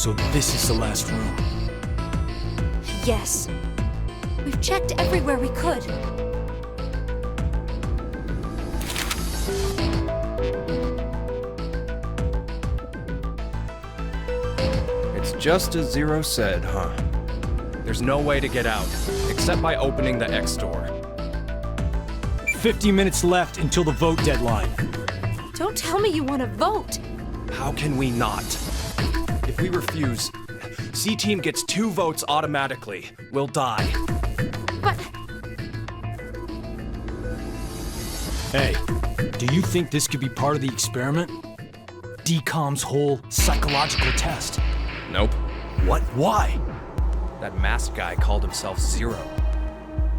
So this is the last room. Yes. We've checked everywhere we could. It's just as Zero said, huh? There's no way to get out, except by opening the X door. 50 minutes left until the vote deadline. Don't tell me you want to vote. How can we not? If we refuse, C-Team gets 2 votes automatically. We'll die. But Hey, do you think this could be part of the experiment? DCOM's whole psychological test. Nope. What? Why? That masked guy called himself Zero.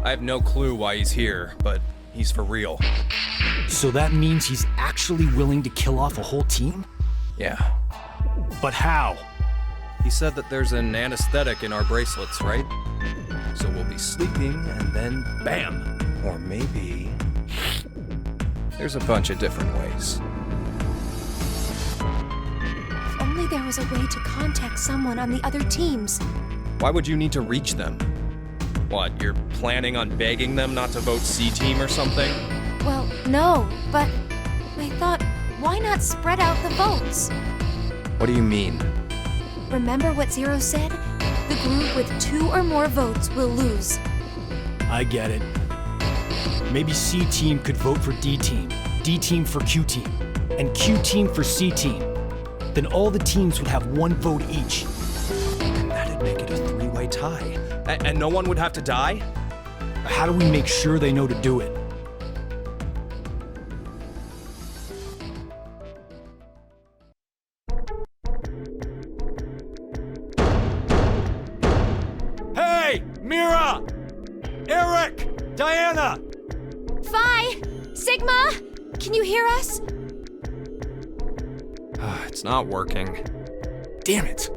I have no clue why he's here, but he's for real. So that means he's actually willing to kill off a whole team? Yeah. But how? He said that there's an anesthetic in our bracelets, right? So we'll be sleeping and then bam! Or maybe... There's a bunch of different ways. if only there was a way to contact someone on the other teams. Why would you need to reach them? What, you're planning on begging them not to vote C-Team or something? Well, no, but I thought, why not spread out the votes? What do you mean? Remember what Zero said? The group with 2 or more votes will lose. I get it. Maybe C-Team could vote for D-Team, D-Team for Q-Team, and Q-Team for C-Team. Then all the teams would have 1 vote each. And that'd make it a 3-way tie. And no one would have to die? How do we make sure they know to do it? Hey! Mira! Eric! Diana! Phi! Sigma! Can you hear us? It's not working. Damn it!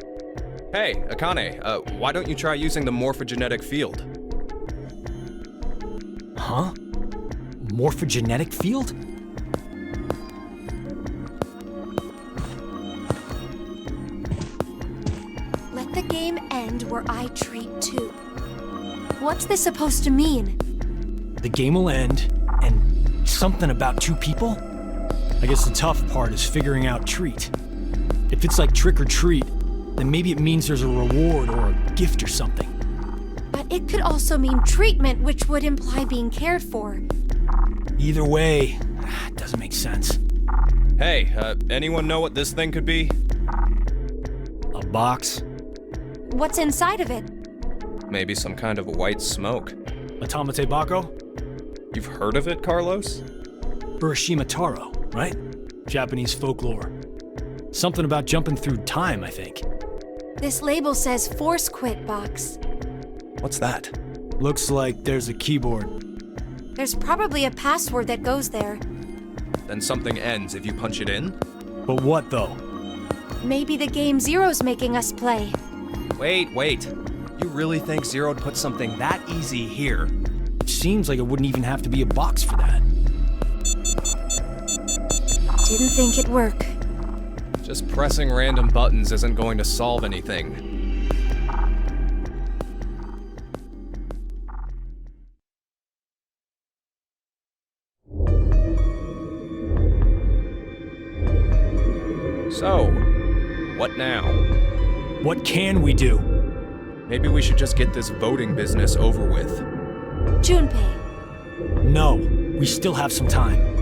Hey, Akane, why don't you try using the morphogenetic field? Huh? Morphogenetic field? Let the game end where I treat 2. What's this supposed to mean? The game will end, and something about 2 people? I guess the tough part is figuring out treat. If it's like trick or treat, then maybe it means there's a reward or a gift or something. But it could also mean treatment, which would imply being cared for. Either way, it doesn't make sense. Hey, anyone know what this thing could be? A box? What's inside of it? Maybe some kind of white smoke. Atamate Bako? You've heard of it, Carlos? Urashima Taro, right? Japanese folklore. Something about jumping through time, I think. This label says Force Quit Box. What's that? Looks like there's a keyboard. There's probably a password that goes there. Then something ends if you punch it in? But what, though? Maybe the game Zero's making us play. Wait. You really think Zero would put something that easy here? It seems like it wouldn't even have to be a box for that. Didn't think it'd work. Just pressing random buttons isn't going to solve anything. So, what now? What can we do? Maybe we should just get this voting business over with. Junpei. No, we still have some time.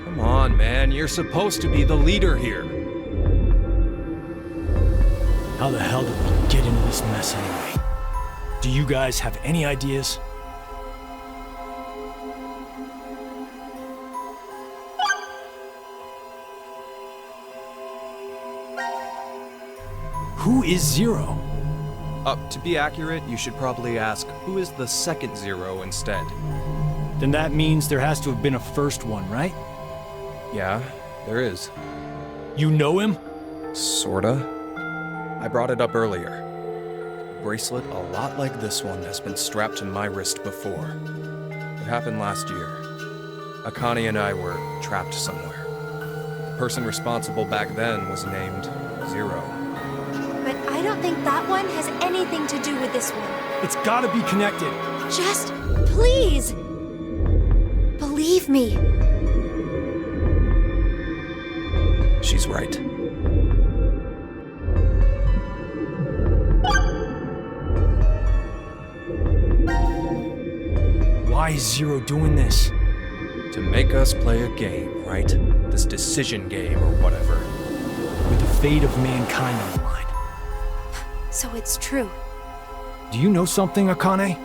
Come on, man, you're supposed to be the leader here. How the hell did we get into this mess anyway? Do you guys have any ideas? Who is Zero? To be accurate, you should probably ask, who is the second Zero instead? Then that means there has to have been a first one, right? Yeah, there is. You know him? Sorta. I brought it up earlier. A bracelet a lot like this one has been strapped to my wrist before. It happened last year. Akane and I were trapped somewhere. The person responsible back then was named Zero. But I I don't think that one has anything to do with this one. It's gotta be connected. Just, please, believe me. She's right. Why is Zero doing this? To make us play a game, right? This decision game or whatever. With the fate of mankind on the line. So it's true. Do you know something, Akane?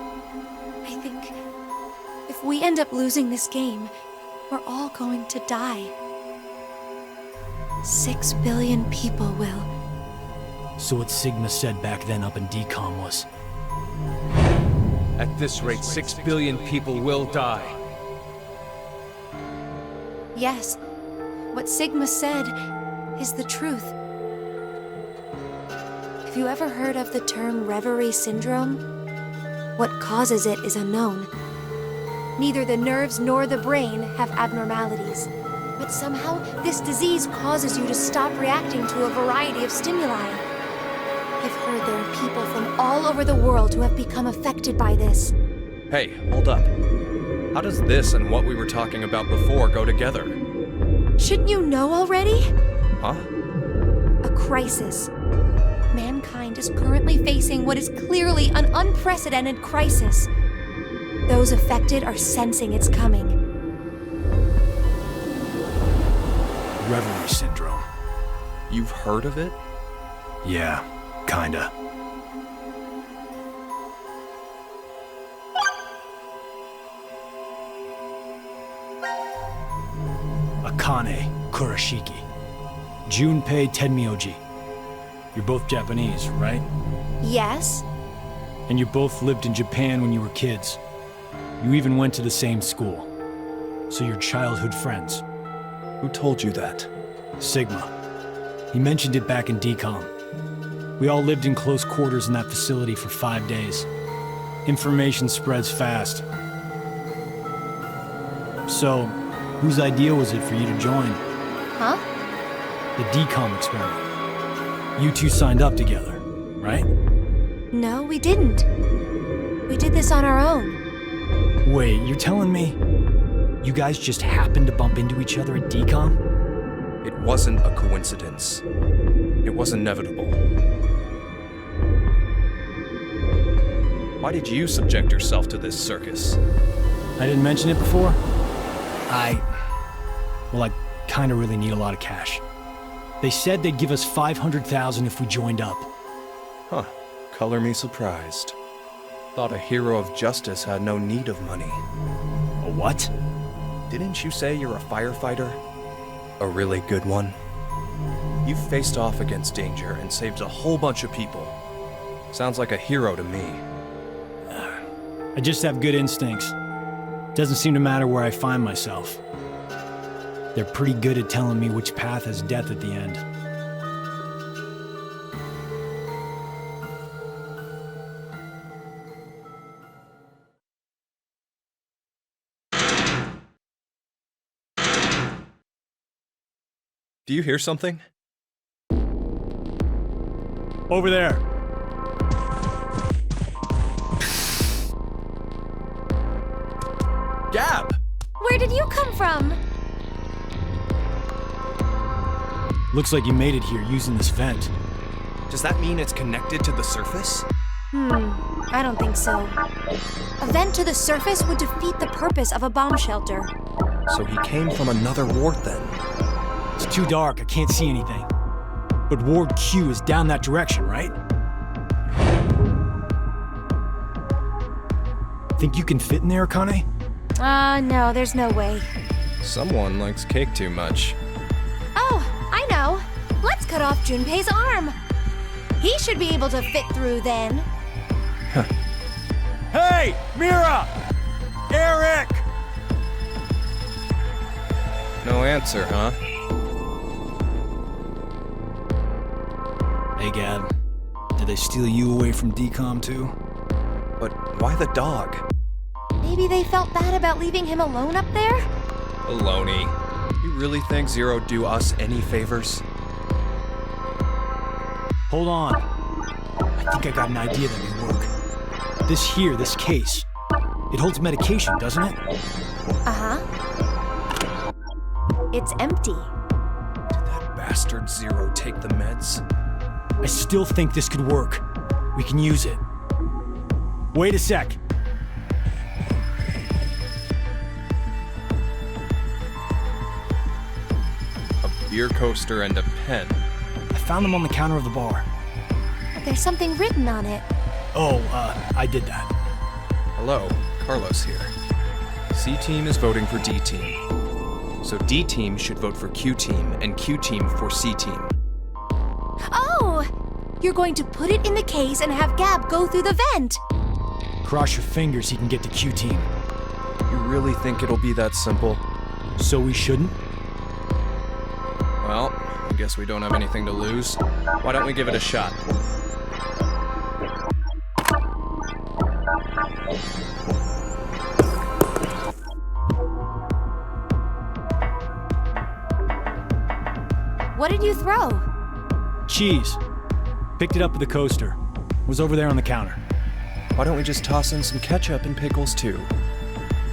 I think if we end up losing this game, we're all going to die. 6 billion people will. So what Sigma said back then up in DCOM was, At this rate, 6 billion people will die. Yes, what Sigma said is the truth. Have you ever heard of the term reverie syndrome? What causes it is unknown. Neither the nerves nor the brain have abnormalities. But somehow, this disease causes you to stop reacting to a variety of stimuli. I've heard there are people from all over the world who have become affected by this. Hey, hold up. How does this and what we were talking about before go together? Shouldn't you know already? Huh? A crisis. Mankind is currently facing what is clearly an unprecedented crisis. Those affected are sensing it's coming. reverie syndrome. You've heard of it? Yeah, kinda. Akane Kurashiki. Junpei Tenmyoji. You're both Japanese, right? Yes? And you both lived in Japan when you were kids. You even went to the same school. So you're childhood friends. Who told you that? Sigma. He mentioned it back in DCOM. We all lived in close quarters in that facility for 5 days. Information spreads fast. So, whose idea was it for you to join? Huh? The DCOM experiment. You two signed up together, right? No, we didn't. We did this on our own. Wait, you're telling me you guys just happened to bump into each other at DCOM? It wasn't a coincidence. It was inevitable. Why did you subject yourself to this circus? I didn't mention it before? I kinda really need a lot of cash. They said they'd give us 500,000 if we joined up. Huh. Color me surprised. Thought a hero of justice had no need of money. A what? Didn't you say you're a firefighter? A really good one? You've faced off against danger and saved a whole bunch of people. Sounds like a hero to me. I just have good instincts. Doesn't seem to matter where I find myself. They're pretty good at telling me which path has death at the end. Do you hear something? Over there. Gab! Where did you come from? Looks like you made it here using this vent. Does that mean it's connected to the surface? I don't think so. A vent to the surface would defeat the purpose of a bomb shelter. So he came from another ward then? It's too dark, I can't see anything. But Ward Q is down that direction, right? Think you can fit in there, Akane? No, there's no way. Someone likes cake too much. Oh, I know. Let's cut off Junpei's arm. He should be able to fit through then. Hey, Mira! Eric! No answer, huh? Hey, Gab. Did they steal you away from DCOM too? But why the dog? Maybe they felt bad about leaving him alone up there? Baloney. You really think Zero'd do us any favors? Hold on. I think I got an idea that may work. This case, it holds medication, doesn't it? Uh-huh. It's empty. Did that bastard Zero take the meds? I still think this could work. We can use it. Wait a sec. A beer coaster and a pen. I found them on the counter of the bar. There's something written on it. Oh, I did that. Hello, Carlos here. C-Team is voting for D-Team. So D-Team should vote for Q-Team, and Q-Team for C-Team. Oh! You're going to put it in the case and have Gab go through the vent. Cross your fingers he can get to Q-Team. You really think it'll be that simple? So we shouldn't? Well, I guess we don't have anything to lose. Why don't we give it a shot? What did you throw? Cheese. Picked it up with the coaster. Was over there on the counter. Why don't we just toss in some ketchup and pickles too?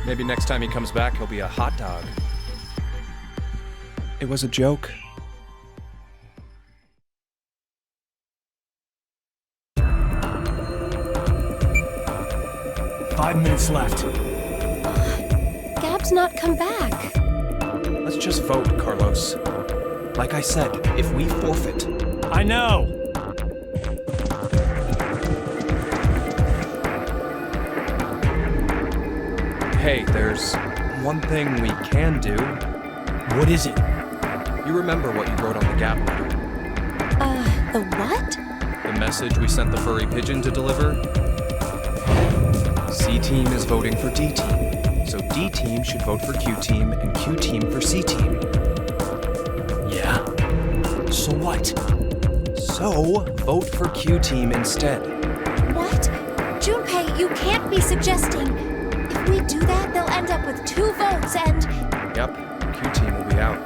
Maybe next time he comes back, he'll be a hot dog. It was a joke. Five minutes left. Gab's not come back. Let's just vote, Carlos. Like I said, if we forfeit... I know! Hey, there's one thing we can do. What is it? You remember what you wrote on the Gap letter? The what? The message we sent the furry pigeon to deliver? C-Team is voting for D-Team, so D-Team should vote for Q-Team and Q-Team for C-Team. Yeah? So what? So, vote for Q-Team instead. What? Junpei, you can't be suggesting... If we do that, they'll end up with 2 votes and... Yep, Q-Team will be out.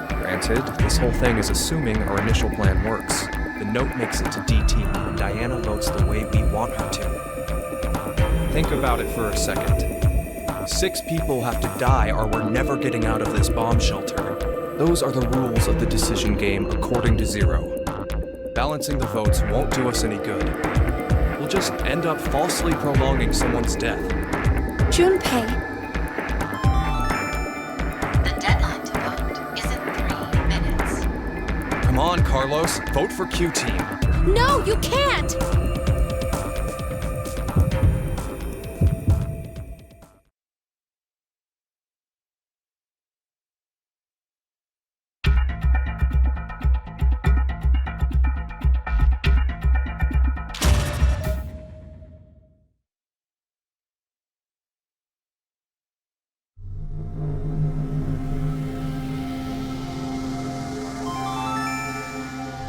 Granted, this whole thing is assuming our initial plan works. The note makes it to D-Team, and Diana votes the way we want her to. Think about it for a second. 6 people have to die or we're never getting out of this bomb shelter. Those are the rules of the decision game according to Zero. Balancing the votes won't do us any good. We'll just end up falsely prolonging someone's death. Junpei, The deadline to vote is in 3 minutes. Come on, Carlos, vote for Q-Team. no, you can't!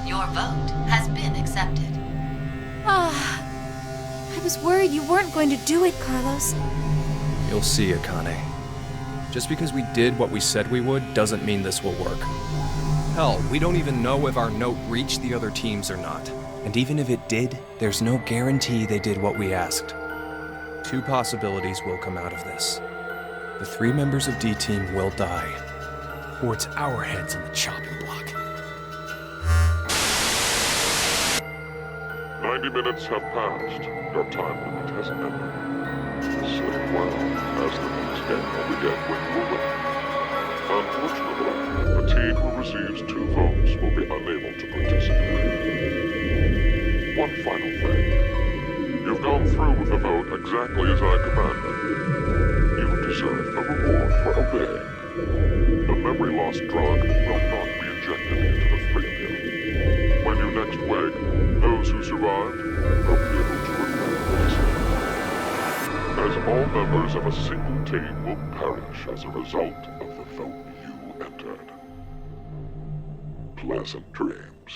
Your vote has been accepted. I was worried you weren't going to do it, Carlos. You'll see, Akane. Just because we did what we said we would doesn't mean this will work. Hell, we don't even know if our note reached the other teams or not. And even if it did, there's no guarantee they did what we asked. 2 possibilities will come out of this. The 3 members of D-Team will die. Or it's our heads on the chopping block. 90 minutes have passed. Your time limit has ended. Sit well, as the next game will begin when you awake. Unfortunately, the team who receives 2 votes will be unable to participate. One final thing. You've gone through with the vote exactly as I commanded. You deserve a reward for obeying. The memory loss drug will not be injected into the freemium. When you next wake, those who survived will be able to remember this. As all members of a single team will perish as a result of the vote you entered. Pleasant dreams.